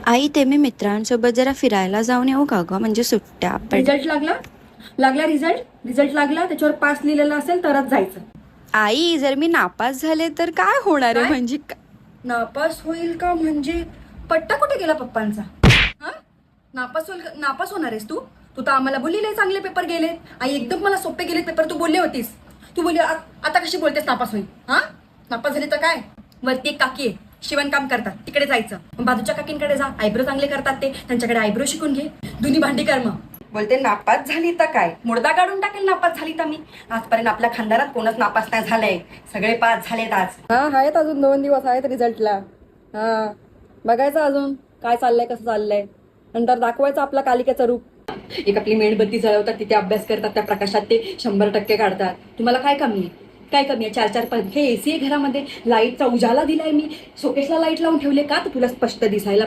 आई ते मी मित्रांसोबत जरा फिरायला जाऊन येऊ का ग, म्हणजे सुट्ट्या रिझल्ट लागला रिझल्ट लागला, त्याच्यावर पास लिहिलेलं असेल तरच जायचं. आई जर मी नापास झाले तर काय होणार आहे, काय? म्हणजे नापास होईल का म्हणजे पट्टा कुठे गेला पप्पांचा? हा? नापास होणार आहेस तू? तू तर आम्हाला बोलली चांगले पेपर गेले, आई एकदम मला सोपे गेले पेपर, तू बोलली होतीस. तू बोलली आता कशी बोलतेस नापास होईल? हा, नापास झाली तर काय? वरती एक काकी आहे, शिवणकाम करतात, तिकडे जायचं. मग बाजूच्या काकींकडे जा, आयब्रो चांगले करतात ते, त्यांच्याकडे आयब्रो शिकून घे, दोन्ही भांडी कर. मग बोलते नापास झाली तर काय, मुर्दा काढून टाकेल नापास झाली तर मी. आजपर्यंत आपल्या खानदारात कोणच नापास नाही झालंय, सगळे पास झालेत आज. हा आहेत, अजून 2 दिवस आहेत रिझल्टला. हा, बघायचं अजून काय चाललंय, कसं चाललंय, नंतर दाखवायचं आपलं कालिकेचं रूप. एक आपली मेणबत्ती जळवतात, तिथे अभ्यास करतात, त्या प्रकाशात ते 100% काढतात. तुम्हाला काय कमी आहे? काय कमी आहे? 4-4 पंखे, एसी आहे घरामध्ये, लाईटचा उजाला दिलाय मी, शोकेसला लाईट लावून ठेवले का, तर तुला स्पष्ट दिसायला पाहिजे.